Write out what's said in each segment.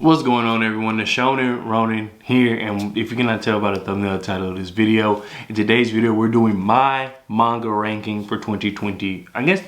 What's going on, everyone? The Shonen Ronin here, and if you cannot tell by the thumbnail title of this video, in today's video we're doing my manga ranking for 2020, I guess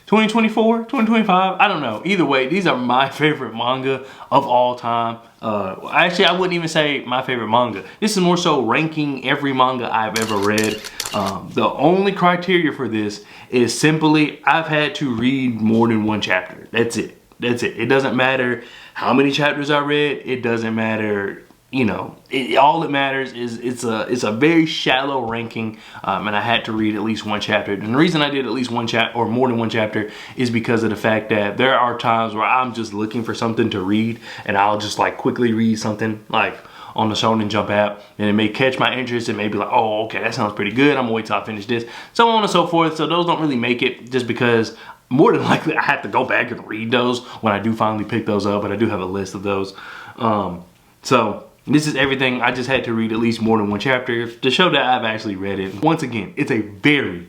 2024, 2025, I don't know. Either way, these are my favorite manga of all time. Actually, I wouldn't even say my favorite manga. This is more so ranking every manga I've ever read. The only criteria for this is simply I've had to read more than one chapter. That's it. That's it. It doesn't matter how many chapters I read. It doesn't matter, you know, all that matters is it's a very shallow ranking, and I had to read at least one chapter. And the reason I did at least one chapter or more than one chapter is because of the fact that there are times where I'm just looking for something to read, and I'll just like quickly read something like on the Shonen Jump app, and it may catch my interest and may be like, oh, okay, that sounds pretty good. I'm gonna wait till I finish this, so on and so forth. So those don't really make it, just because more than likely I have to go back and read those when I do finally pick those up, but I do have a list of those. So this is everything. I just had to read at least more than one chapter to show that I've actually read it. Once again, it's a very,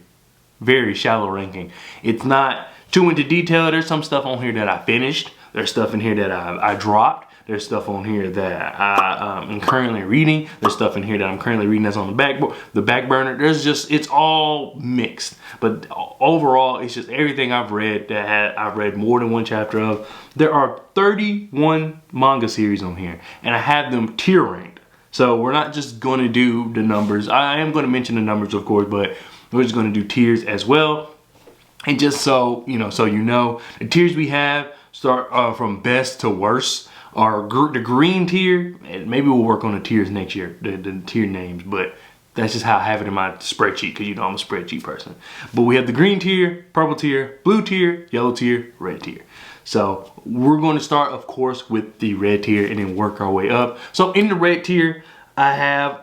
very shallow ranking. It's not too into detail. There's some stuff on here that I finished. There's stuff in here that I dropped. There's stuff on here that I am currently reading. There's stuff in here that I'm currently reading that's on the back burner. It's all mixed. But overall, it's just everything I've read that I've read more than one chapter of. There are 31 manga series on here, and I have them tier ranked. So we're not just going to do the numbers. I am going to mention the numbers, of course, but we're just going to do tiers as well. And just so you know, the tiers we have start from best to worst. The green tier, and maybe we'll work on the tiers next year, the tier names, but that's just how I have it in my spreadsheet, because you know I'm a spreadsheet person. But we have the green tier, purple tier, blue tier, yellow tier, red tier. So we're going to start, of course, with the red tier and then work our way up. So in the red tier, I have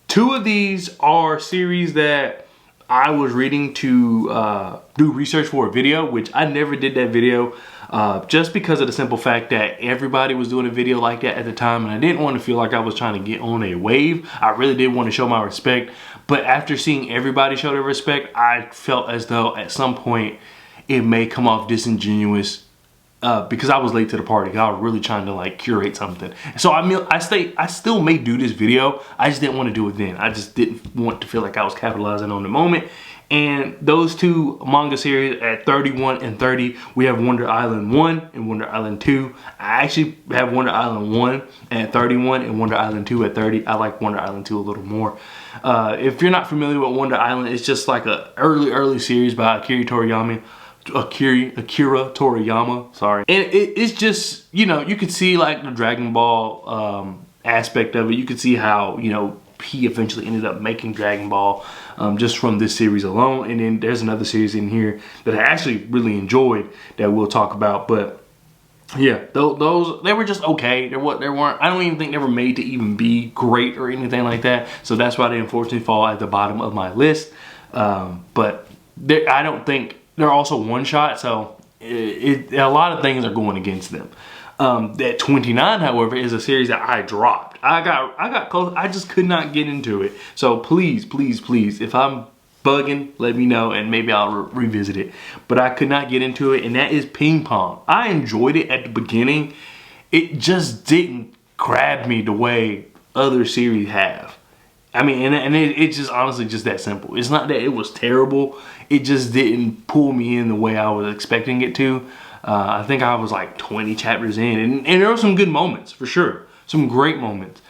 two of these are series that I was reading to do research for a video, which I never did that video. Just because of the simple fact that everybody was doing a video like that at the time, and I didn't want to feel like I was trying to get on a wave. I really did want to show my respect, but after seeing everybody show their respect, I felt as though at some point it may come off disingenuous, because I was late to the party. I was really trying to like curate something. So I still may do this video. I just didn't want to do it then. I just didn't want to feel like I was capitalizing on the moment. And those two manga series at 31 and 30, we have Wonder Island 1 and Wonder Island 2. I actually have Wonder Island 1 at 31 and Wonder Island 2 at 30. I like Wonder Island 2 a little more. If you're not familiar with Wonder Island, it's just like a early series by Akira Toriyama, sorry. And it's just, you know, you could see like the Dragon Ball aspect of it. You could see how, you know, he eventually ended up making Dragon Ball just from this series alone. And then there's another series in here that I actually really enjoyed that we'll talk about. But yeah, those they were just okay. They weren't. I don't even think they were made to even be great or anything like that. So that's why they unfortunately fall at the bottom of my list. But I don't think they're also one shot. So a lot of things are going against them. That 29, however, is a series that I dropped. I got close. I just could not get into it. So please, if I'm bugging, let me know and maybe I'll revisit it. But I could not get into it, and that is Ping Pong. I enjoyed it at the beginning. It just didn't grab me the way other series have. I mean, and it's just honestly just that simple. It's not that it was terrible. It just didn't pull me in the way I was expecting it to. I think I was like 20 chapters in, and there were some good moments, for sure. Some great moments.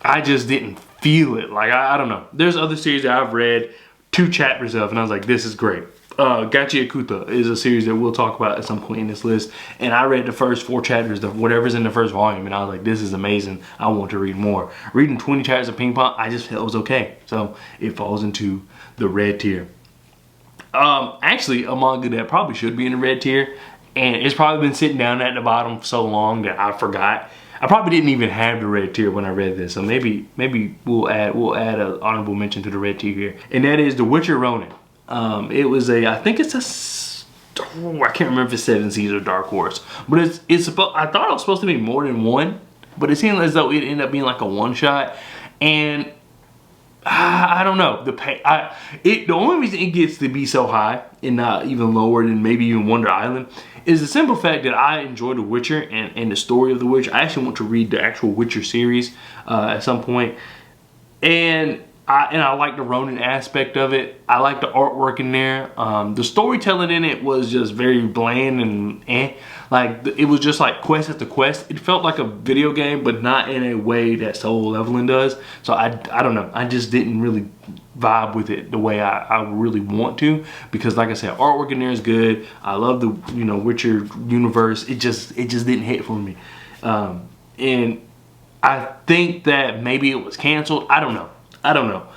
I just didn't feel it. Like, I don't know. There's other series that I've read 2 chapters of, and I was like, this is great. Gachi Akuta is a series that we'll talk about at some point in this list. And I read the first 4 chapters, whatever's in the first volume, and I was like, this is amazing. I want to read more. Reading 20 chapters of Ping Pong, I just felt it was okay. So it falls into the red tier. Actually, a manga that probably should be in the red tier, and it's probably been sitting down at the bottom for so long that I forgot. I probably didn't even have the red tier when I read this, so maybe we'll add an honorable mention to the red tier here, and that is The Witcher Ronin. It was I think it's I can't remember if it's 7 Seas or Dark Horse, but I thought it was supposed to be more than one, but it seemed as though it ended up being like a one shot, and I don't know. The only reason it gets to be so high and not even lower than maybe even Wonder Island is the simple fact that I enjoy The Witcher and the story of The Witcher. I actually want to read the actual Witcher series at some point. And I like the Ronin aspect of it. I like the artwork in there. The storytelling in it was just very bland and like it was just like quest after quest. It felt like a video game, but not in a way that Solo Leveling does. So I don't know. I just didn't really vibe with it the way I really want to, because like I said, artwork in there is good. I love the Witcher universe. It just didn't hit for me, and I think that maybe it was canceled. I don't know.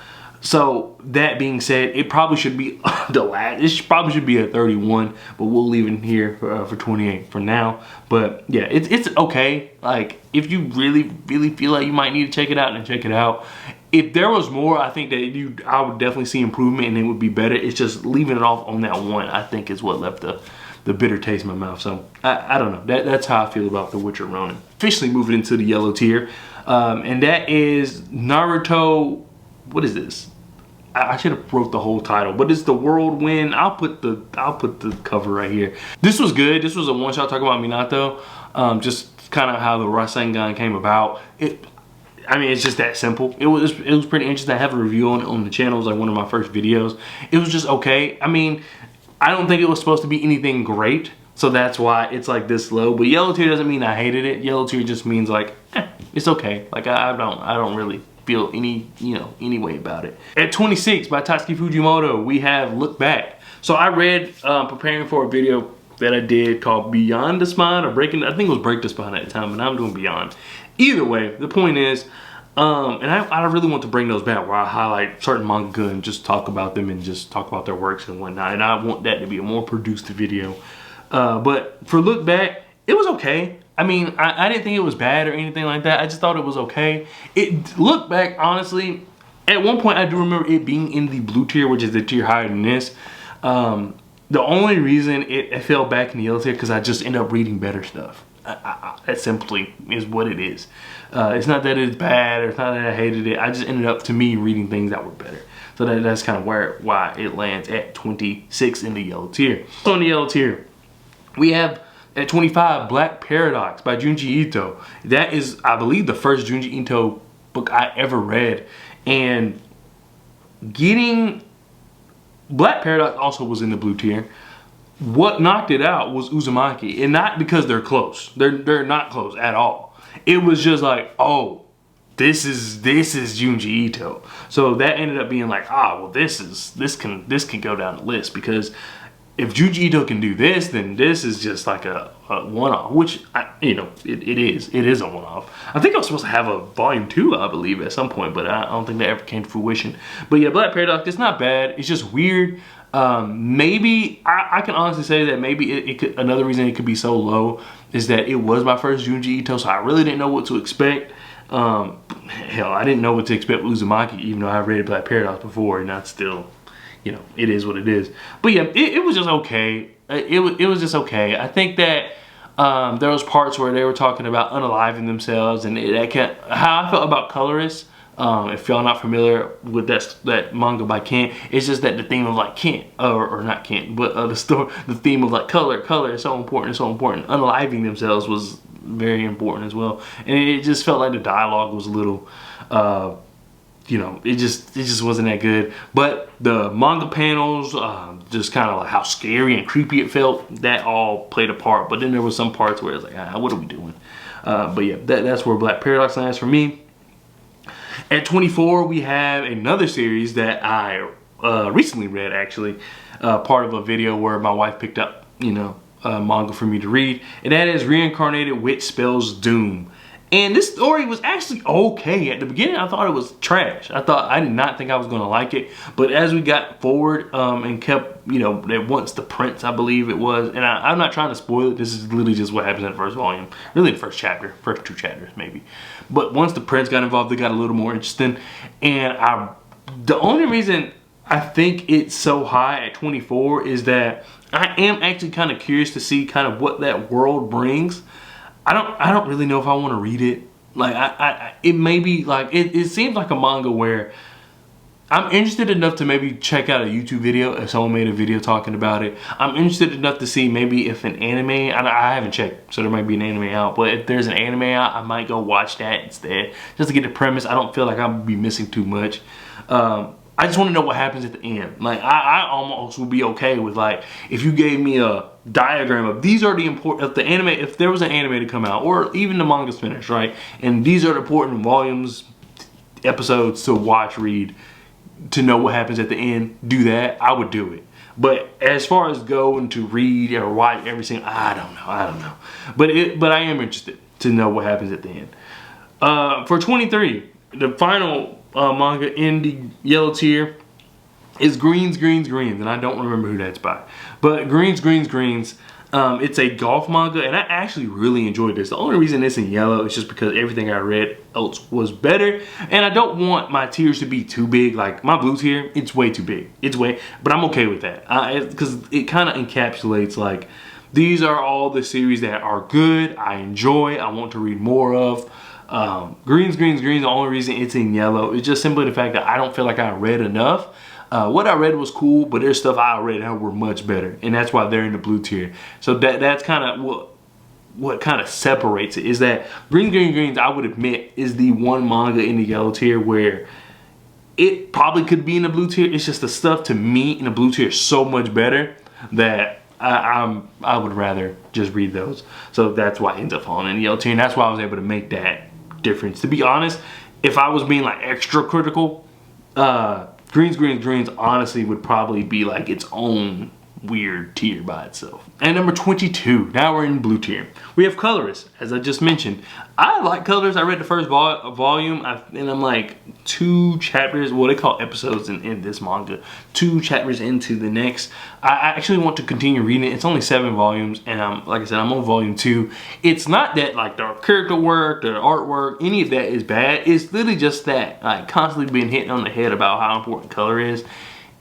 So that being said, it probably should be the last. Probably should be a 31, but we'll leave it here for 28 for now. But yeah, it's okay. Like if you really feel like you might need to check it out, then check it out. If there was more, I think that I would definitely see improvement and it would be better. It's just leaving it off on that one, I think, is what left the bitter taste in my mouth. So I don't know. That's how I feel about The Witcher Ronin. Officially moving into the yellow tier, and that is Naruto. What is this? I should have wrote the whole title, but it's the Whirlwind. I'll put the cover right here. This was good. This was a one-shot talking about Minato. Just kind of how the Rasengan came about. I mean, it's just that simple. It was pretty interesting. I have a review on the channel. It was like one of my first videos. It was just okay. I mean, I don't think it was supposed to be anything great, so that's why it's like this low. But yellow tier doesn't mean I hated it. Yellow tier just means like it's okay. Like I don't really feel any way about it. At 26 by Tatsuki Fujimoto, we have Look Back. So I read preparing for a video that I did called Beyond the Spine or Breaking. I think it was Break the Spine at the time, but I'm doing Beyond. Either way, the point is, and I really want to bring those back where I highlight certain manga and just talk about them and just talk about their works and whatnot. And I want that to be a more produced video. But for Look Back, it was okay. I mean, I didn't think it was bad or anything like that. I just thought it was okay. Look back, honestly, at one point I do remember it being in the blue tier, which is the tier higher than this. The only reason it fell back in the yellow tier because I just end up reading better stuff. That simply is what it is. It's not that it's bad or it's not that I hated it. I just ended up, to me, reading things that were better. So that's kind of why it lands at 26 in the yellow tier. So in the yellow tier, we have at 25, Black Paradox by Junji Ito. That is, I believe, the first Junji Ito book I ever read. And getting Black Paradox also was in the blue tier. What knocked it out was Uzumaki, and not because they're close. They're not close at all. It was just like, oh, this is Junji Ito. So that ended up being like, well, this can go down the list, because if Junji Ito can do this, then this is just like a one-off, which it is a one-off. I think I was supposed to have a volume 2, I believe, at some point, but I don't think that ever came to fruition. But yeah, Black Paradox, it's not bad. It's just weird. Maybe I can honestly say that maybe it could. Another reason it could be so low is that it was my first Junji Ito, so I really didn't know what to expect. Hell, I didn't know what to expect with Uzumaki, even though I read Black Paradox before, and that's still, it is what it is. But yeah, it was just okay. It was just okay. I think that there was parts where they were talking about unaliving themselves, and how I felt about Colorist. If y'all not familiar with that manga by Kent, it's just that the theme of like Kent, or not Kent, but the theme of like color is so important, Unaliving themselves was very important as well, and it just felt like the dialogue was a little, it just wasn't that good. But the manga panels, just kind of like how scary and creepy it felt, that all played a part. But then there was some parts where it's like, what are we doing? But yeah, that's where Black Paradox lands for me. At 24, we have another series that I recently read, actually, part of a video where my wife picked up, manga for me to read, and that is Reincarnated Witch Spells Doom. And this story was actually okay. At the beginning, I thought it was trash. I did not think I was going to like it. But as we got forward and kept, that once the prince, I believe it was, and I'm not trying to spoil it. This is literally just what happens in the first volume. Really the first chapter, first 2 chapters maybe. But once the prince got involved, it got a little more interesting. And the only reason I think it's so high at 24 is that I am actually kind of curious to see kind of what that world brings. I don't really know if I want to read it. Like it may be like it seems like a manga where I'm interested enough to maybe check out a YouTube video if someone made a video talking about it. I'm interested enough to see maybe if an anime, I haven't checked, so there might be an anime out, but if there's an anime out, I might go watch that instead, just to get the premise. I don't feel like I'll be missing too much. I just want to know what happens at the end. Like, I almost would be okay with, like, if you gave me a diagram of these are the important, if the anime, if there was an anime to come out, or even the manga's finished, right? And these are the important volumes, episodes to watch, read, to know what happens at the end, do that, I would do it. But as far as going to read or watch every single, I don't know. But I am interested to know what happens at the end. For 23, the final manga in the yellow tier is Greens, and I don't remember who that's by. But Greens. It's a golf manga, and I actually really enjoyed this. The only reason it's in yellow is just because everything I read else was better, and I don't want my tiers to be too big. Like my blue tier, it's way too big. But I'm okay with that because it kind of encapsulates, like, these are all the series that are good, I enjoy, I want to read more of. Greens, the only reason it's in yellow is just simply the fact that I don't feel like I read enough. What I read was cool, but there's stuff I read that were much better, and that's why they're in the blue tier. So that's kind of what kind of separates it, is that Greens, I would admit, is the one manga in the yellow tier where it probably could be in the blue tier. It's just the stuff to me in the blue tier is so much better that I would rather just read those. So that's why it ends up falling in the yellow tier, and that's why I was able to make that difference. To be honest, if I was being like extra critical, Greens honestly would probably be like its own weird tier by itself. And number 22, now we're in blue tier. We have Colorist, as I just mentioned. I like Colorist. I read the first volume, and I'm like 2 chapters, well, they call episodes in this manga, 2 chapters into the next. I actually want to continue reading it. It's only 7 volumes, and like I said, I'm on volume 2. It's not that like the character work, the artwork, any of that is bad. It's literally just that, like, constantly being hit on the head about how important color is.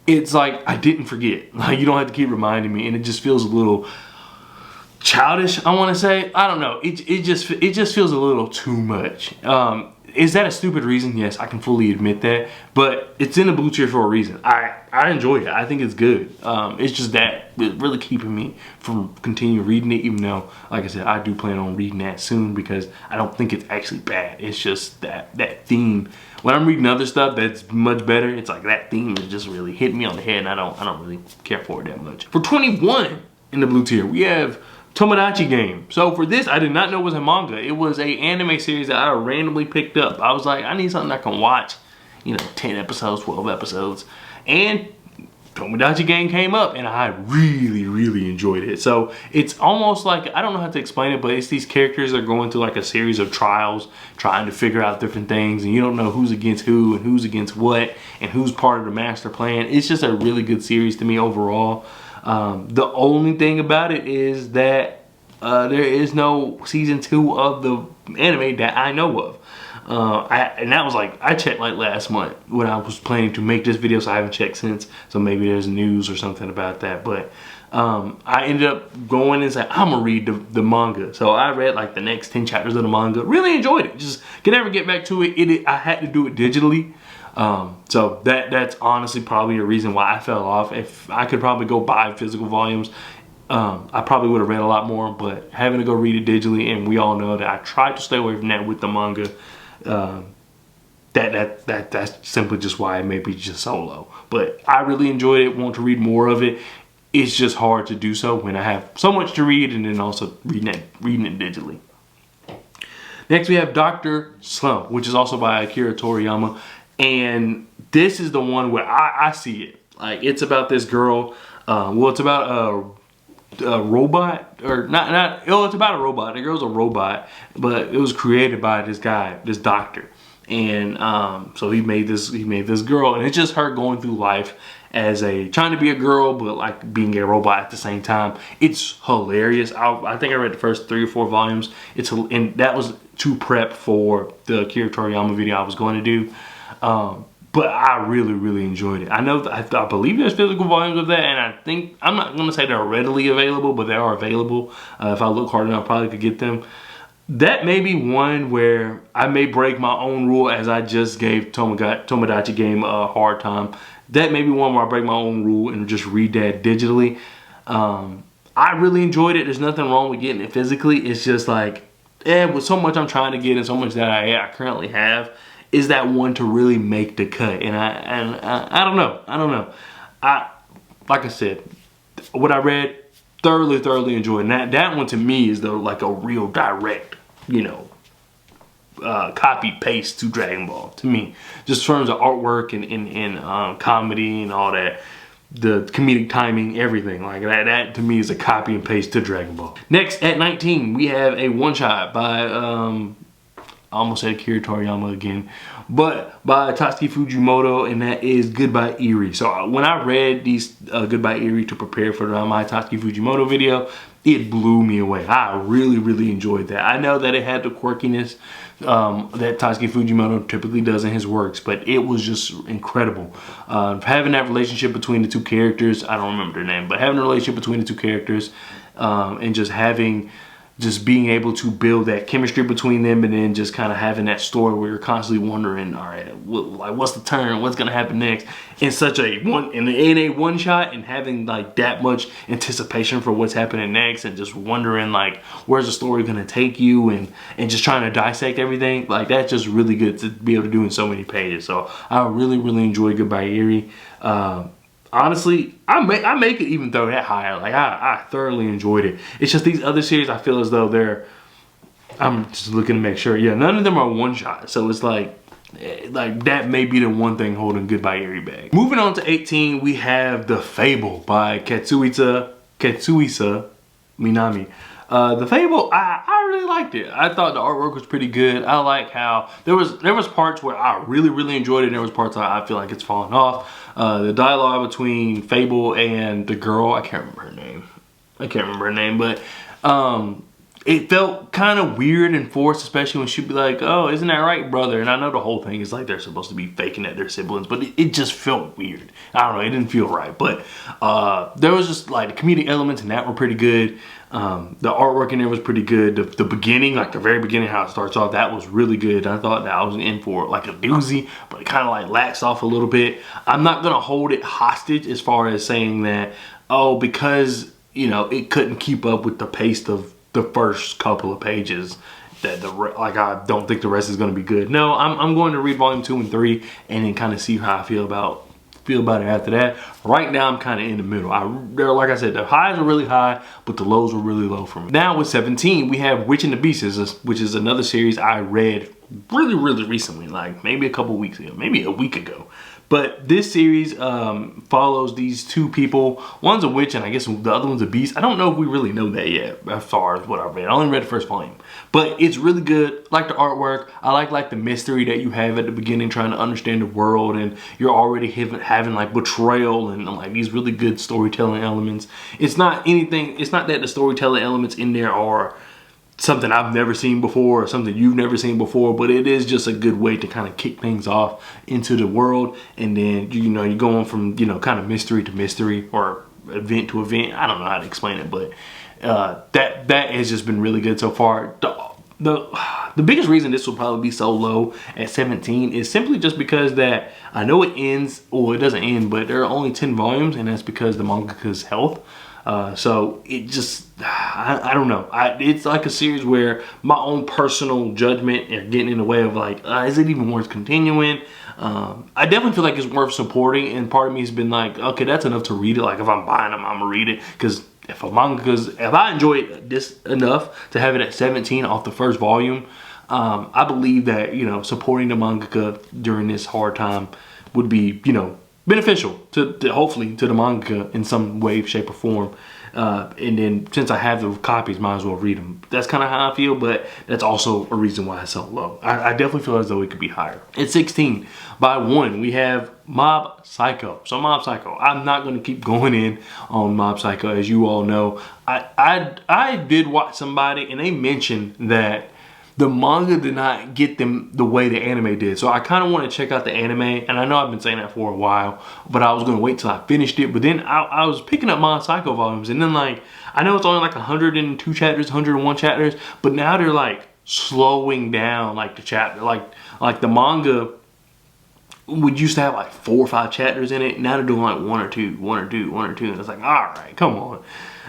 It's like I didn't forget. Like, you don't have to keep reminding me, and it just feels a little childish, I want to say. I don't know. It just feels a little too much. Is that a stupid reason? Yes, I can fully admit that. But it's in the blue tier for a reason. I enjoy it. I think it's good. It's just that it's really keeping me from continuing reading it, even though, like I said, I do plan on reading that soon, because I don't think it's actually bad. It's just that theme. When I'm reading other stuff that's much better, it's like that theme is just really hitting me on the head, and I don't really care for it that much. For 21 in the blue tier, we have Tomodachi Game. So for this, I did not know it was a manga. It was a anime series that I randomly picked up. I was like, I need something I can watch, 10 episodes, 12 episodes. And Tomodachi Game came up, and I really enjoyed it. So it's almost like, I don't know how to explain it, but it's these characters that are going through like a series of trials, trying to figure out different things, and you don't know who's against who and who's against what and who's part of the master plan. It's just a really good series to me overall. The only thing about it is that there is no season 2 of the anime that I know of. And that was like, I checked like last month when I was planning to make this video, so I haven't checked since. So maybe there's news or something about that. But I ended up going and said, I'm gonna read the manga. So I read like the next 10 chapters of the manga. Really enjoyed it. Just can never get back to it. I had to do it digitally. So that's honestly probably a reason why I fell off. If I could probably go buy physical volumes, I probably would have read a lot more, but having to go read it digitally, and we all know that I tried to stay away from that with the manga. That's simply just why it may be just so low. But I really enjoyed it, want to read more of it. It's just hard to do so when I have so much to read, and then also reading it digitally. Next we have Dr. Slump, which is also by Akira Toriyama. And this is the one where I see it. Like, it's about this girl. Well, it's about a robot, or not. Oh, it's about a robot. The girl's a robot, but it was created by this guy, this doctor. And so he made this girl, and it's just her going through life as trying to be a girl, but like being a robot at the same time. It's hilarious. I think I read the first 3 or 4 volumes. And that was to prep for the Akira Toriyama video I was going to do. But I really enjoyed it. I know, I believe there's physical volumes of that, and I think, I'm not going to say they're readily available, but they are available. If I look hard enough, I probably could get them. that may be one where I may break my own rule, as I just gave Tomodachi Game a hard time. That may be one where I break my own rule and just read that digitally. I really enjoyed it. There's nothing wrong with getting it physically. It's just like, with so much I'm trying to get and so much that I currently have, is that one to really make the cut? And I don't know. I don't know. Like I said, what I read, thoroughly enjoyed. And that one to me is like a real direct, copy paste to Dragon Ball to me. Just in terms of artwork and comedy and all that. The comedic timing, everything like that to me is a copy and paste to Dragon Ball. Next at 19, we have a one-shot by I almost said Akira Toriyama again, but by Tatsuki Fujimoto, and that is Goodbye Eri. So when I read these Goodbye Eri to prepare for my Tatsuki Fujimoto video, it blew me away. I really enjoyed that. I know that it had the quirkiness that Tatsuki Fujimoto typically does in his works, but it was just incredible. Having that relationship between the two characters, I don't remember their name, but having a relationship between the two characters, and just being able to build that chemistry between them, and then just kind of having that story where you're constantly wondering, all right, like what's the turn, what's gonna happen next, in a one shot, and having like that much anticipation for what's happening next, and just wondering like where's the story gonna take you, and just trying to dissect everything, like that's just really good to be able to do in so many pages. So I really enjoyed Goodbye Eri. Honestly, I make it even though that higher. Like I thoroughly enjoyed it. It's just these other series I feel as though I'm just looking to make sure. Yeah, none of them are one shot. So it's like that may be the one thing holding Goodbye Eri back. Moving on to 18, we have The Fable by Katsuhisa Minami. The Fable, I really liked it. I thought the artwork was pretty good. I like how there was parts where I really enjoyed it, and there was parts I feel like it's fallen off. The dialogue between Fable and the girl, I can't remember her name. But it felt kind of weird and forced, especially when she'd be like, oh, isn't that right, brother? And I know the whole thing is like they're supposed to be faking that they're siblings, but it just felt weird. I don't know, it didn't feel right. But there was just like the comedic elements, and that were pretty good. The artwork in there was pretty good. The beginning, like the very beginning, how it starts off, that was really good. I thought that I was in for like a doozy, but it kind of like laxed off a little bit. I'm not gonna hold it hostage as far as saying that, oh, because it couldn't keep up with the pace of the first couple of pages, that I don't think the rest is going to be good. No, I'm going to read volume 2 and 3 and then kind of see how I feel about it after that. Right now I'm kind of in the middle. Like I said, the highs are really high, but the lows were really low for me. Now with 17, we have Witch and the Beast, which is another series I read really recently, like maybe a couple weeks ago, maybe a week ago. But this series follows these two people. One's a witch, and I guess the other one's a beast. I don't know if we really know that yet, as far as what I read. I only read the first volume. But it's really good. I like the artwork. I like the mystery that you have at the beginning, trying to understand the world, and you're already having like betrayal and like these really good storytelling elements. It's not that the storytelling elements in there are something I've never seen before or something you've never seen before, but it is just a good way to kind of kick things off into the world, and then you're going from kind of mystery to mystery or event to event. I don't know how to explain it, but that has just been really good so far. The biggest reason this will probably be so low at 17 is simply just because that I know it ends, or it doesn't end, but there are only 10 volumes, and that's because the mangaka's health. So it just, I don't know. It's like a series where my own personal judgment are getting in the way of like, is it even worth continuing? I definitely feel like it's worth supporting, and part of me has been like, okay, that's enough to read it. Like if I'm buying them, I'm gonna read it, because if I enjoy this enough to have it at 17 off the first volume, I believe that supporting the mangaka during this hard time would be beneficial to hopefully to the manga in some way, shape, or form. And then since I have the copies, might as well read them. That's kind of how I feel, but that's also a reason why it's so low. I definitely feel as though it could be higher. At 16, by 1, we have Mob Psycho. So Mob Psycho, I'm not going to keep going in on Mob Psycho. As you all know, I did watch somebody and they mentioned that the manga did not get them the way the anime did. So I kind of want to check out the anime, and I know I've been saying that for a while, but I was going to wait till I finished it. But then I was picking up Mob Psycho volumes, and then like, I know it's only like 102 chapters, 101 chapters, but now they're like slowing down like the chapter, like the manga would used to have like 4 or 5 chapters in it. Now they're doing like 1 or 2, 1 or 2, 1 or 2, and it's like, all right, come on.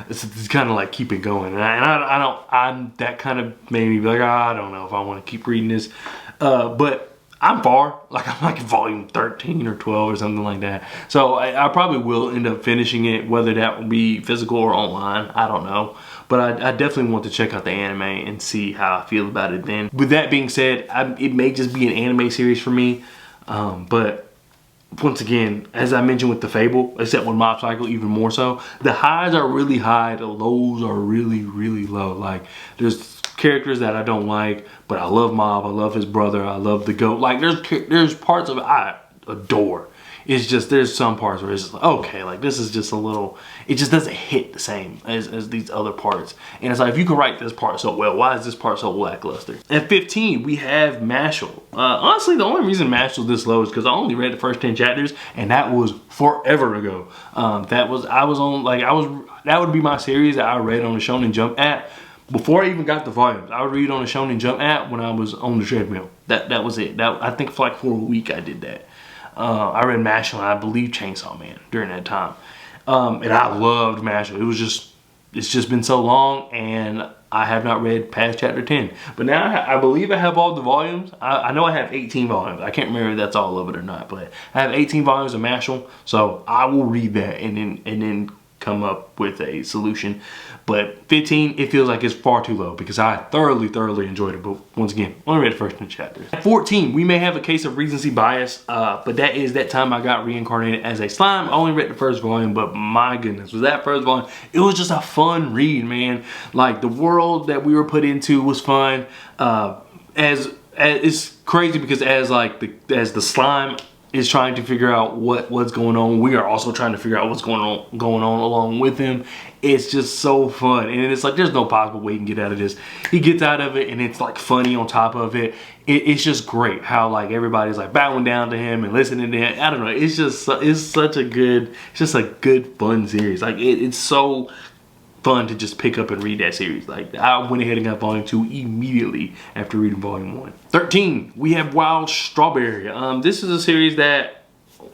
It's kind of like keep it going, and I'm that kind of made me be like, I don't know if I want to keep reading this, but I'm far, like I'm like volume 13 or 12 or something like that. So I probably will end up finishing it, whether that will be physical or online, I don't know. But I definitely want to check out the anime and see how I feel about it then. With that being said, it may just be an anime series for me, but once again, as I mentioned with the Fable, except with Mob Psycho even more so, the highs are really high, the lows are really, really low. Like, there's characters that I don't like, but I love Mob, I love his brother, I love the GOAT. Like, there's parts of it I adore. It's just, there's some parts where it's just like, okay, like this is just a little, it just doesn't hit the same as these other parts. And it's like, if you can write this part so well, why is this part so lackluster? At 15, we have Mashal. Honestly, the only reason Mashal's this low is because I only read the first 10 chapters, and that was forever ago. That would be my series that I read on the Shonen Jump app. Before I even got the volumes, I would read on the Shonen Jump app when I was on the treadmill. That was it. I think for like 4 weeks I did that. I read Mashal and I believe Chainsaw Man during that time. And I loved Mashal. It's just been so long, and I have not read past chapter 10. But now I believe I have all the volumes. I know I have 18 volumes. I can't remember if that's all of it or not, but I have 18 volumes of Mashal, so I will read that and then come up with a solution. But 15, it feels like it's far too low because I thoroughly enjoyed it. But once again, only read the first 10 chapters. At 14, we may have a case of recency bias, but that is that time I got reincarnated as a slime. I only read the first volume, but my goodness, was that first volume, it was just a fun read, man. Like, the world that we were put into was fun. As it's crazy because as the slime is trying to figure out what's going on, we are also trying to figure out what's going on along with him. It's just so fun, and it's like there's no possible way he can get out of this. He gets out of it, and it's like funny on top of it. It's just great how like everybody's like bowing down to him and listening to him. I don't know. It's just a good fun series. Like it's so fun to just pick up and read that series. Like, I went ahead and got volume 2 immediately after reading volume 1. 13, we have Wild Strawberry. This is a series that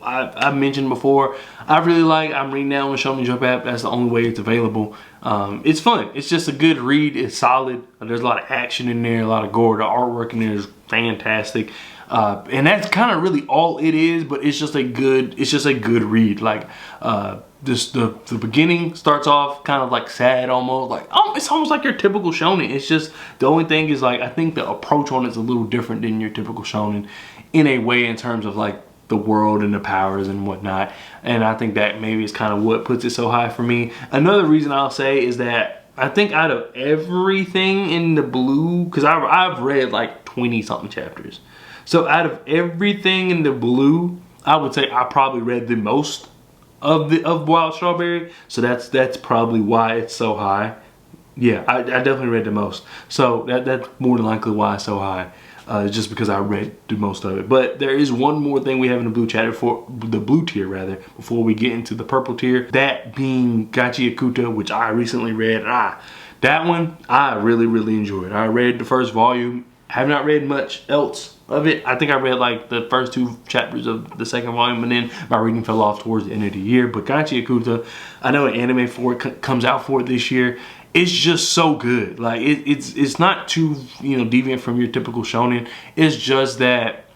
I've mentioned before. I really like. I'm reading now on the Shonen Jump app. That's the only way it's available. It's fun. It's just a good read. It's solid. There's a lot of action in there, a lot of gore. The artwork in there is fantastic. And that's kind of really all it is, but it's just a good read. Like, the beginning starts off kind of like sad almost, like it's almost like your typical shonen. It's just the only thing is like I think the approach on it's a little different than your typical shonen in a way in terms of like the world and the powers and whatnot, and I think that maybe is kind of what puts it so high for me. Another reason I'll say is that I think out of everything in the blue, because I've read like 20 something chapters, so out of everything in the blue, I would say I probably read the most of Wild Strawberry, so that's probably why it's so high. Yeah, I definitely read the most, so that's more than likely why it's so high. Just because I read the most of it. But there is one more thing we have in the blue tier rather, before we get into the purple tier. That being Gachi Akuta, which I recently read. That one I really enjoyed. I read the first volume. Have not read much else of it. I think I read like the first 2 chapters of the second volume, and then my reading fell off towards the end of the year. But Gachi Akuta, I know an anime for it comes out for it this year. It's just so good. Like it's not too deviant from your typical shonen. It's just that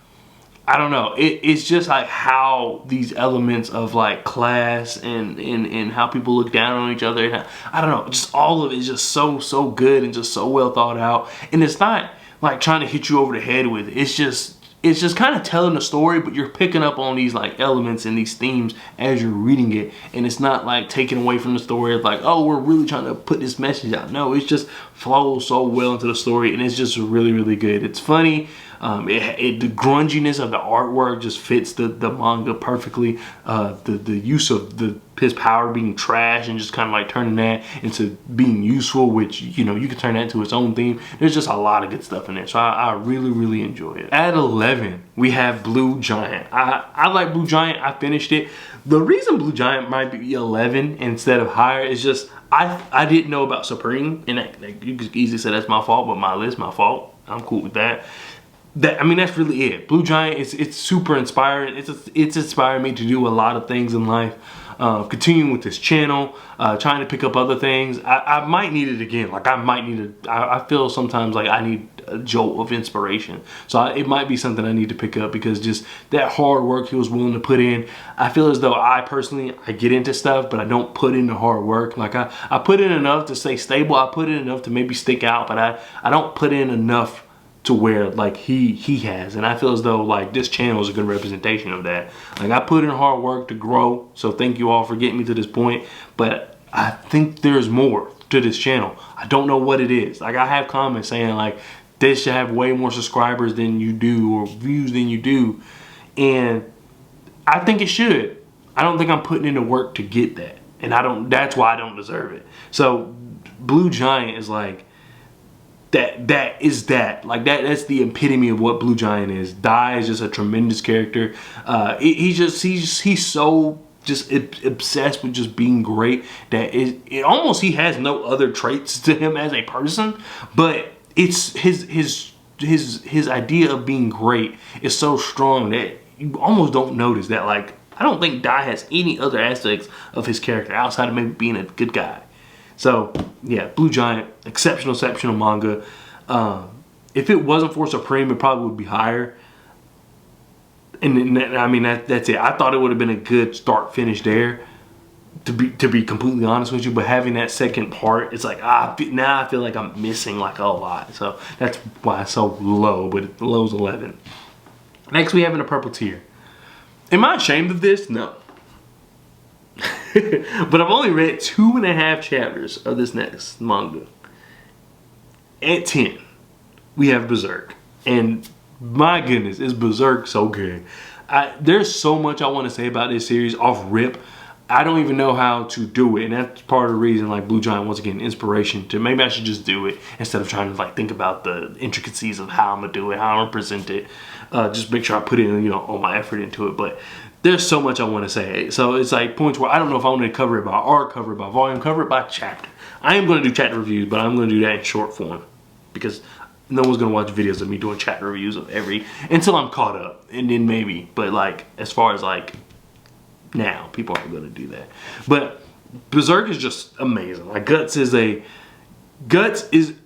I don't know. It's just like how these elements of like class and how people look down on each other. And I don't know. Just all of it is just so good and just so well thought out. And it's not like trying to hit you over the head with it. It's just kind of telling a story, but you're picking up on these like elements and these themes as you're reading it, and it's not like taking away from the story of like, oh, we're really trying to put this message out. No, it just flows so well into the story, and it's just really good. It's funny. The grunginess of the artwork just fits the manga perfectly. The use of his power being trash and just kind of like turning that into being useful, which you can turn that into its own theme. There's just a lot of good stuff in there, so I really enjoy it. At 11, we have Blue Giant. I like Blue Giant. I finished it. The reason Blue Giant might be 11 instead of higher is just I didn't know about Supreme, and you could easily say that's my fault, but my fault. I'm cool with that. I mean, that's really it. Blue Giant, it's super inspiring. It's inspired me to do a lot of things in life. Continuing with this channel, trying to pick up other things. I might need it again. Like, I might need I feel sometimes like I need a jolt of inspiration. So it might be something I need to pick up, because just that hard work he was willing to put in. I feel as though I personally get into stuff, but I don't put in the hard work. Like, I put in enough to stay stable. I put in enough to maybe stick out, but I don't put in enough to where like he has. And I feel as though like this channel is a good representation of that. Like, I put in hard work to grow, so thank you all for getting me to this point, but I think there's more to this channel. I don't know what it is. Like, I have comments saying like this should have way more subscribers than you do, or views than you do, and I think it should. I don't think I'm putting in the work to get that, and that's why I don't deserve it. So Blue Giant is like that's the epitome of what Blue Giant is. Dai is just a tremendous character. He's so just obsessed with just being great that it almost, he has no other traits to him as a person, but it's his idea of being great is so strong that you almost don't notice that. Like, I don't think Dai has any other aspects of his character outside of maybe being a good guy. So yeah, Blue Giant, exceptional manga. If it wasn't for Supreme, it probably would be higher. And I mean, that's it. I thought it would have been a good start finish there, to be completely honest with you. But having that second part, it's like now I feel like I'm missing like a lot. So that's why it's so low. But the low's 11. Next, we have in the purple tier. Am I ashamed of this? No. But I've only read 2.5 chapters of this next manga. At 10, we have Berserk. And my goodness, is Berserk so good. There's so much I want to say about this series off rip. I don't even know how to do it. And that's part of the reason, like, Blue Giant wants to get inspiration to maybe I should just do it instead of trying to like think about the intricacies of how I'm going to do it, how I'm going to present it. Just make sure I put in, you know, all my effort into it. But there's so much I want to say. So it's like points where I don't know if I want to cover it by art, cover it by volume, cover it by chapter. I am going to do chapter reviews, but I'm going to do that in short form, because no one's going to watch videos of me doing chapter reviews of until I'm caught up, and then maybe. But like, as far as like now, people aren't going to do that. But Berserk is just amazing. Like, Guts is,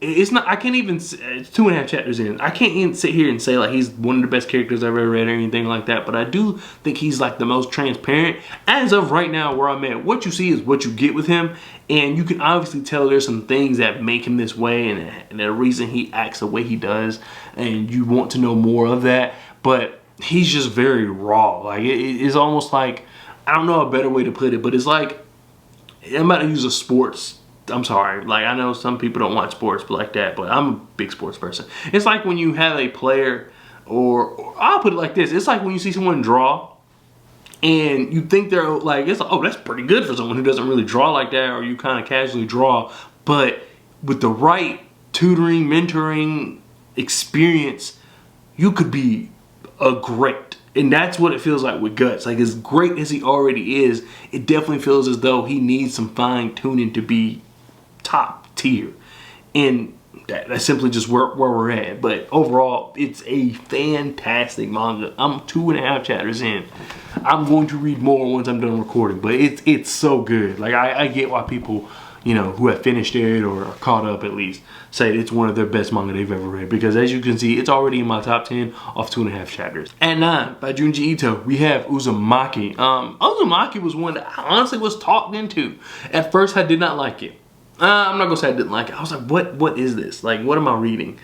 it's not, I can't even, it's 2.5 chapters in. I can't even sit here and say like he's one of the best characters I've ever read or anything like that, but I do think he's like the most transparent as of right now where I'm at. What you see is what you get with him, and you can obviously tell there's some things that make him this way, and the reason he acts the way he does, and you want to know more of that, but he's just very raw. Like, it's almost like, I don't know a better way to put it, but it's like, I'm about to use a sports, I'm sorry, like, I know some people don't watch sports like that, but I'm a big sports person. It's like when you have a player, or I'll put it like this, it's like when you see someone draw and you think they're like, it's like, oh, that's pretty good for someone who doesn't really draw like that, or you kind of casually draw, but with the right tutoring, mentoring experience, you could be a great. And that's what it feels like with Guts. Like, as great as he already is, it definitely feels as though he needs some fine tuning to be top tier. And that's simply just where we're at. But overall, it's a fantastic manga. I'm 2.5 chapters in. I'm going to read more once I'm done recording. But it's so good. Like, I get why people, you know, who have finished it or are caught up at least, say it's one of their best manga they've ever read. Because as you can see, it's already in my top 10 off 2.5 chapters. At 9, by Junji Ito, we have Uzumaki. Uzumaki was one that I honestly was talked into. At first, I did not like it. I'm not gonna say I didn't like it. I was like, what is this? Like, what am I reading?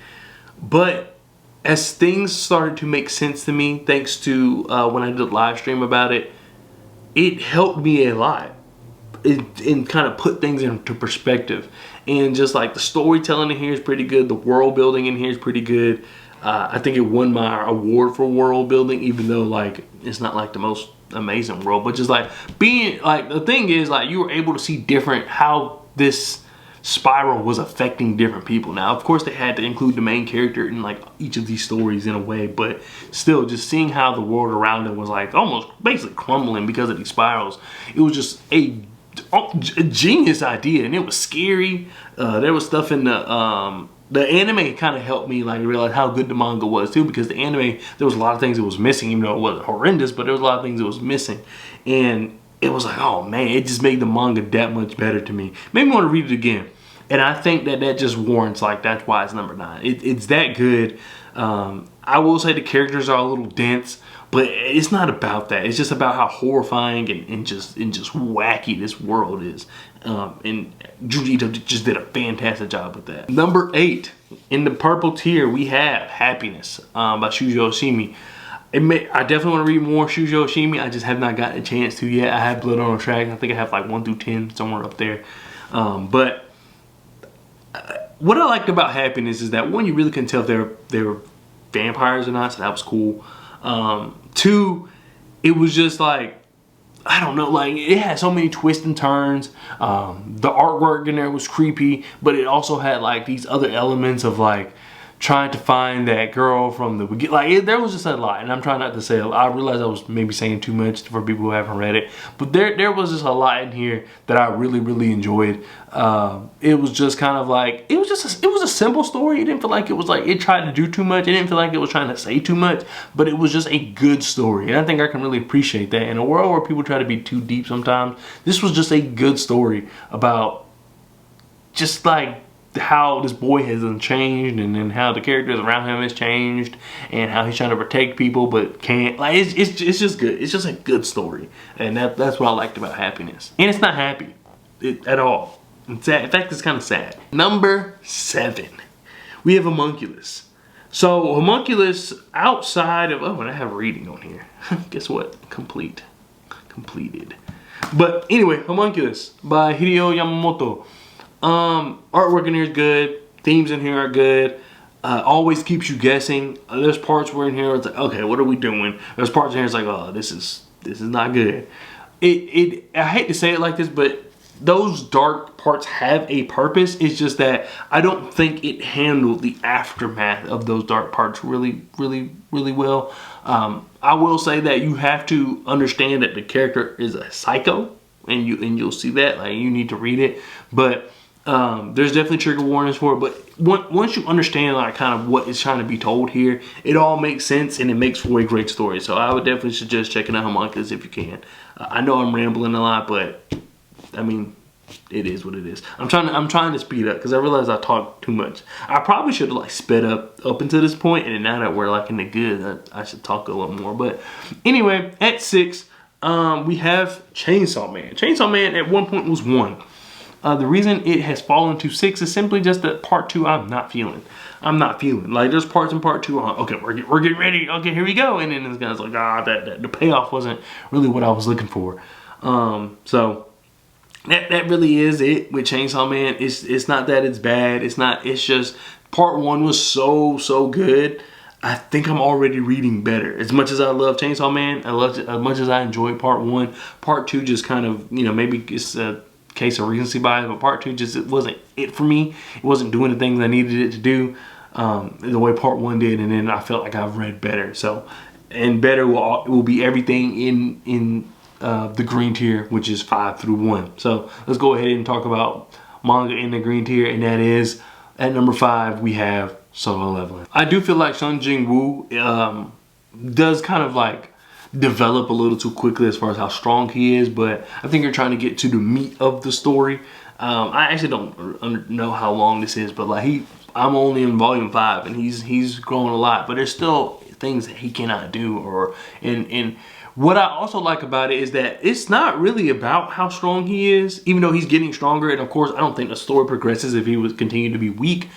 But as things started to make sense to me, thanks to when I did a live stream about it, it helped me a lot. And kind of put things into perspective. And just like the storytelling in here is pretty good. The world building in here is pretty good. I think it won my award for world building, even though like it's not like the most amazing world, but just like being like, the thing is like you were able to see different how this spiral was affecting different people. Now, of course, they had to include the main character in like each of these stories in a way, but still, just seeing how the world around it was like almost basically crumbling because of these spirals. It was just a genius idea, and it was scary. There was stuff in the the anime kind of helped me like realize how good the manga was too, because the anime, there was a lot of things it was missing, even though it wasn't horrendous, but there was a lot of things it was missing. And it was like, oh man, it just made the manga that much better to me. Made me want to read it again. And I think that just warrants, like, that's why it's number 9. It's that good. I will say the characters are a little dense, but it's not about that. It's just about how horrifying and just wacky this world is. And Junji Ito just did a fantastic job with that. Number 8, in the purple tier, we have Happiness by Shujo Oshimi. I definitely want to read more Shujo Oshimi. I just have not gotten a chance to yet. I have Blood on the Track. I think I have like 1 through 10, somewhere up there. But what I liked about Happiness is that, one, you really couldn't tell if they were vampires or not, so that was cool. 2, it was just like, I don't know, like, it had so many twists and turns. The artwork in there was creepy, but it also had like these other elements of like trying to find that girl from the beginning. Like, there was just a lot, and I'm trying not to say a lot. I realized I was maybe saying too much for people who haven't read it, but there was just a lot in here that I really enjoyed. It was just kind of like, it was a simple story. It didn't feel like it was like it tried to do too much. It didn't feel like it was trying to say too much, but it was just a good story, and I think I can really appreciate that in a world where people try to be too deep sometimes. This was just a good story about just like how this boy has changed, and then how the characters around him has changed, and how he's trying to protect people but can't. Like, it's just good. It's just a good story, and that's what I liked about Happiness. And it's not happy at all. It's sad. In fact, it's kind of sad. Number 7, we have Homunculus. So Homunculus, outside of, oh, and I have reading on here. Guess what? Completed. But anyway, Homunculus by Hideo Yamamoto. Artwork in here is good. Themes in here are good. Always keeps you guessing. There's parts where in here it's like, okay, what are we doing? There's parts in here it's like, oh, this is not good. I hate to say it like this, but those dark parts have a purpose. It's just that I don't think it handled the aftermath of those dark parts really well. I will say that you have to understand that the character is a psycho, and you'll see that. Like, you need to read it, but there's definitely trigger warnings for it. But once you understand like kind of what is trying to be told here, it all makes sense, and it makes for a great story. So I would definitely suggest checking out Homunculus if you can. I know I'm rambling a lot, but I mean, it is what it is. I'm trying to speed up because I realize I talk too much. I probably should have like sped up until this point, and now that we're like in the good, I should talk a little more. But anyway, at 6, we have Chainsaw Man. Chainsaw Man at one point was 1. The reason it has fallen to 6 is simply just that part 2 I'm not feeling. Like, there's parts in part 2, okay, we're getting ready. Okay, here we go. And then this guy's like, the payoff wasn't really what I was looking for. So that really is it with Chainsaw Man. It's not that it's bad. It's just part 1 was so good. I think I'm already reading better. As much as I love Chainsaw Man, as much as I enjoyed part 1, part 2 just kind of, you know, maybe it's a case of recency bias, but part 2 just, it wasn't it for me. It wasn't doing the things I needed it to do the way part 1 did, and then I felt like I've read better. So, and better will be everything in the green tier, which is 5 through 1. So let's go ahead and talk about manga in the green tier, and that is at number 5 we have Solo Leveling. I do feel like Sun Jin Woo does kind of like develop a little too quickly as far as how strong he is, but I think you're trying to get to the meat of the story. I actually don't know how long this is, but like I'm only in volume 5, and he's growing a lot, but there's still things that he cannot do. And what I also like about it is that it's not really about how strong he is, even though he's getting stronger. And of course, I don't think the story progresses if he would continue to be weak,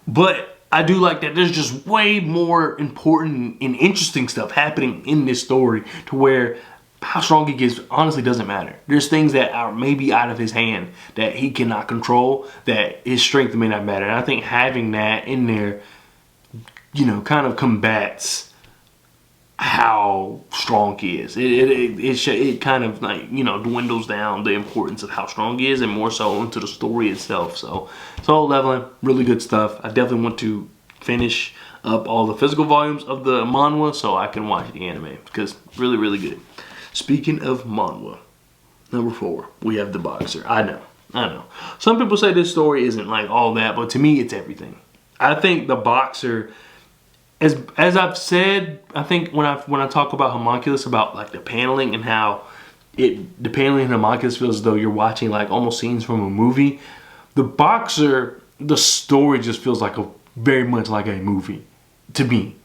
but I do like that there's just way more important and interesting stuff happening in this story, to where how strong he gets honestly doesn't matter. There's things that are maybe out of his hand that he cannot control, that his strength may not matter. And I think having that in there, you know, kind of combats how strong he is. It kind of, like, you know, dwindles down the importance of how strong he is, and more so into the story itself. So Solo Leveling, really good stuff. I definitely want to finish up all the physical volumes of the manhwa so I can watch the anime, because really good. Speaking of manhwa, number 4, we have The Boxer. I know. Some people say this story isn't like all that, but to me it's everything. I think the boxer, as I've said, I think when I talk about Homunculus, about like the paneling and how the paneling in Homunculus feels as though you're watching like almost scenes from a movie. The boxer, the story just feels like very much like a movie to me.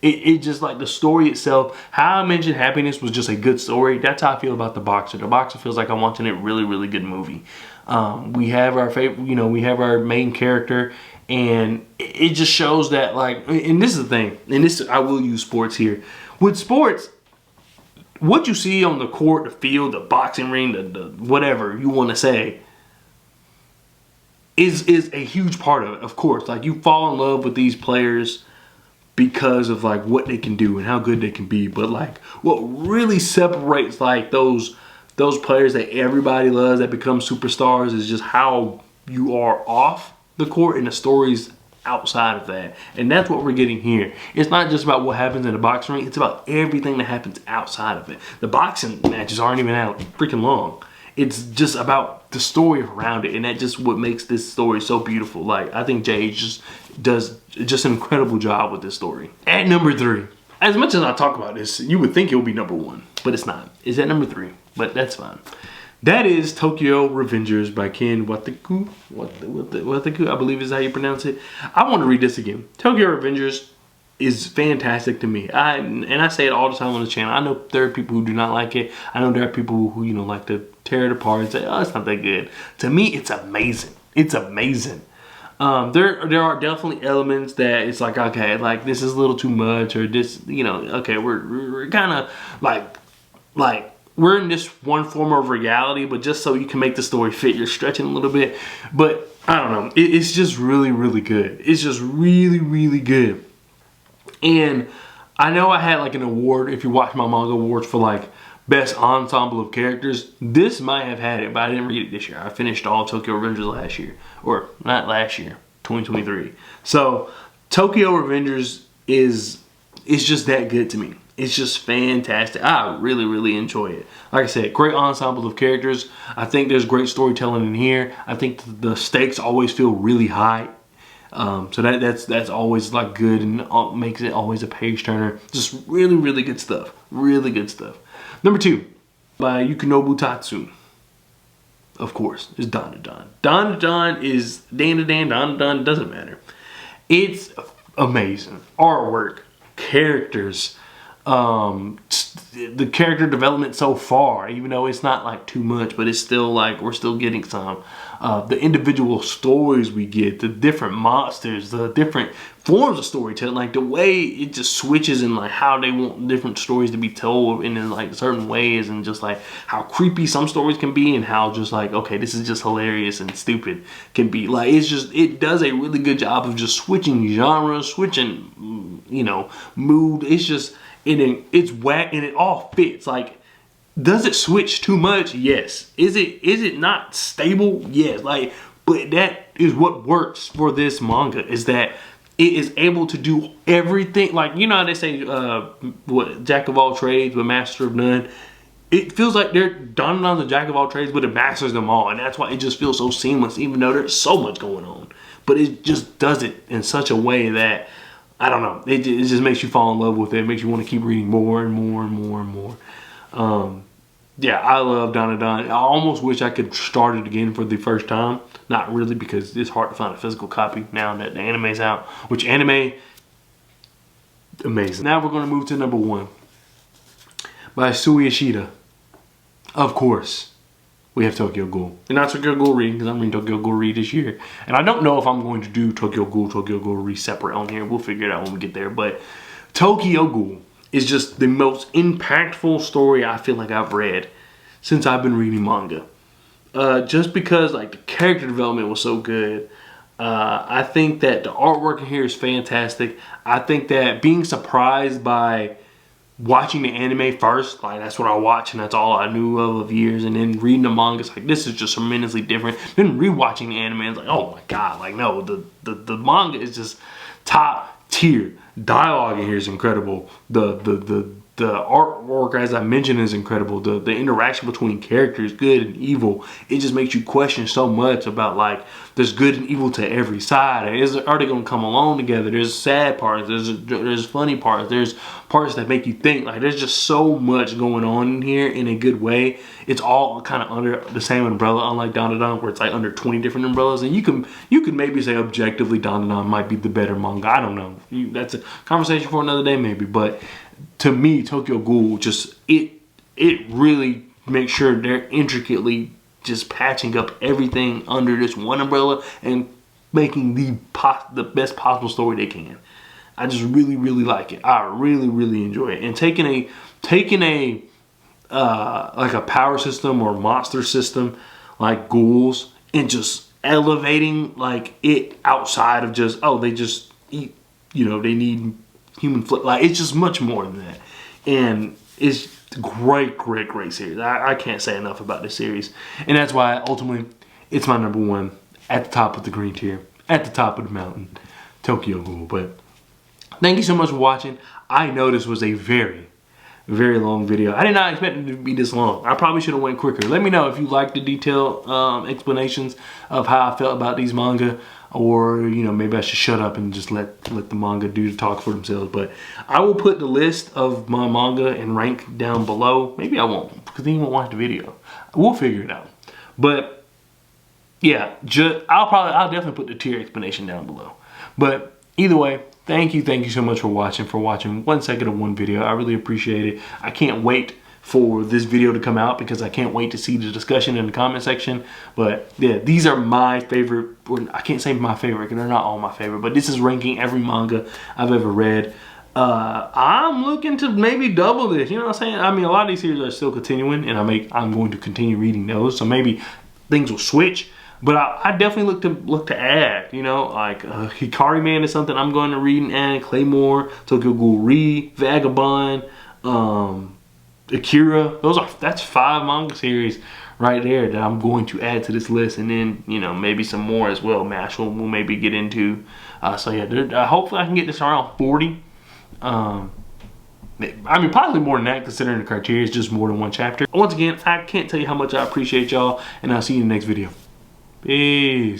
It just like the story itself, how I mentioned Happiness was just a good story. That's how I feel about the boxer. The boxer feels like I'm watching a really, really good movie. We have our favorite, we have our main character, and it just shows that like, and this is the thing, and this I will use sports here. With sports, what you see on the court, the field, the boxing ring, the whatever you want to say, is a huge part of it. Of course, like you fall in love with these players because of like what they can do and how good they can be. But like what really separates like those players that everybody loves that become superstars is just how you are off the court and the stories outside of that. And that's what we're getting here. It's not just about what happens in the boxing ring, it's about everything that happens outside of it. The boxing matches aren't even that freaking long. It's just about the story around it, and that's just what makes this story so beautiful. Like, I think Jay just does an incredible job with this story. At number 3, as much as I talk about this, you would think it would be number 1, but it's not. It's at number 3, but that's fine. That is Tokyo Revengers by Ken Wataku. Wataku, I believe is how you pronounce it. I want to read this again. Tokyo Revengers is fantastic to me. I say it all the time on the channel. I know there are people who do not like it. I know there are people who like to tear it apart and say, oh, it's not that good. To me, it's amazing. It's amazing. There are definitely elements that it's like, okay, like this is a little too much, or this, okay, we're kind of like we're in this one form of reality, but just so you can make the story fit, you're stretching a little bit. But I don't know, it's just really, really good. It's just really, really good. And I know I had like an award, if you watch my manga awards, for like best ensemble of characters. This might have had it, but I didn't read it this year. I finished all Tokyo Revengers last year. Or not last year, 2023. So Tokyo Revengers is just that good to me. It's just fantastic. I really, really enjoy it. Like I said, great ensemble of characters. I think there's great storytelling in here. I think the stakes always feel really high. So that's always like good and makes it always a page turner. Just really, really good stuff. Really good stuff. Number 2, by Yukinobu Tatsu. Of course, is Dandadan. Dandadan is Dandadan, doesn't matter. It's amazing. Artwork, characters, the character development so far, even though it's not like too much, but it's still like we're still getting some. The individual stories we get, the different monsters, the different forms of storytelling, like the way it just switches in like how they want different stories to be told in like certain ways, and just like how creepy some stories can be, and how just like, okay, this is just hilarious and stupid can be. Like it does a really good job of just switching genres, switching mood. It's just it's whack and it all fits. Like, does it switch too much? Yes. Is it not stable? Yes. Like, but that is what works for this manga, is that it is able to do everything. Like, you know how they say, jack of all trades but master of none. It feels like they're donning on the jack of all trades, but it masters them all, and that's why it just feels so seamless, even though there's so much going on. But it just does it in such a way that, I don't know, it just makes you fall in love with it. It makes you want to keep reading more and more and more and more. Yeah, I love Dandadan. I almost wish I could start it again for the first time. Not really, because it's hard to find a physical copy now that the anime's out. Which anime, amazing. Now we're going to move to number 1 by Sui Ishida. Of course, we have Tokyo Ghoul. And not Tokyo Ghoul Re, because I'm reading Tokyo Ghoul Re this year. And I don't know if I'm going to do Tokyo Ghoul Re separate on here. We'll figure it out when we get there. But Tokyo Ghoul is just the most impactful story I feel like I've read since I've been reading manga. Just because like the character development was so good. I think that the artwork in here is fantastic. I think that being surprised by watching the anime first, like that's what I watch and that's all I knew of years, and then reading the manga, it's like, this is just tremendously different. Then rewatching the anime, it's like, oh my god, like no, the manga is just top tier. Dialogue in here is incredible. The The artwork, as I mentioned, is incredible. The interaction between characters, good and evil, it just makes you question so much about, like, there's good and evil to every side. Are they going to come along together? There's sad parts. There's funny parts. There's parts that make you think. Like, there's just so much going on in here in a good way. It's all kind of under the same umbrella, unlike Dandadan, where it's like under 20 different umbrellas. And you can maybe say objectively Dandadan might be the better manga. I don't know. That's a conversation for another day, maybe. But to me, Tokyo Ghoul just it really makes sure they're intricately just patching up everything under this one umbrella and making the best possible story they can. I just really like it. I really enjoy it. And taking a like a power system or monster system like ghouls and just elevating like it outside of just, oh, they just eat, you know, they need human flesh. Like, it's just much more than that. And it's great series. I can't say enough about this series. And that's why ultimately it's my #1 at the top of the green tier, at the top of the mountain, Tokyo Ghoul. But thank you so much for watching. I know this was a very long video. I did not expect it to be this long. I probably should have went quicker. Let me know if you like the detailed explanations of how I felt about these manga, or, you know, maybe I should shut up and just let the manga do the talk for themselves. But I will put the list of my manga and rank down below. Maybe I won't, because then you won't watch the video. We'll figure it out. But yeah, I'll definitely put the tier explanation down below. But either way, thank you so much for watching 1 second of one video. I really appreciate it. I can't wait for this video to come out, because I can't wait to see the discussion in the comment section. But yeah, these are my favorite, or I can't say my favorite because they're not all my favorite, but this is ranking every manga I've ever read. I'm looking to maybe double this, you know what I'm saying? I mean, a lot of these series are still continuing, and I'm going to continue reading those, so maybe things will switch. But I definitely look to add, you know, like Hikari Man is something I'm going to read and add. Claymore, Tokyo Ghoul Re, Vagabond, Akira. That's 5 manga series right there that I'm going to add to this list, and then, you know, maybe some more as well. MASH will maybe get into. So yeah, hopefully I can get this around 40. I mean, probably more than that, considering the criteria is just more than one chapter. Once again, I can't tell you how much I appreciate y'all, and I'll see you in the next video. Peace.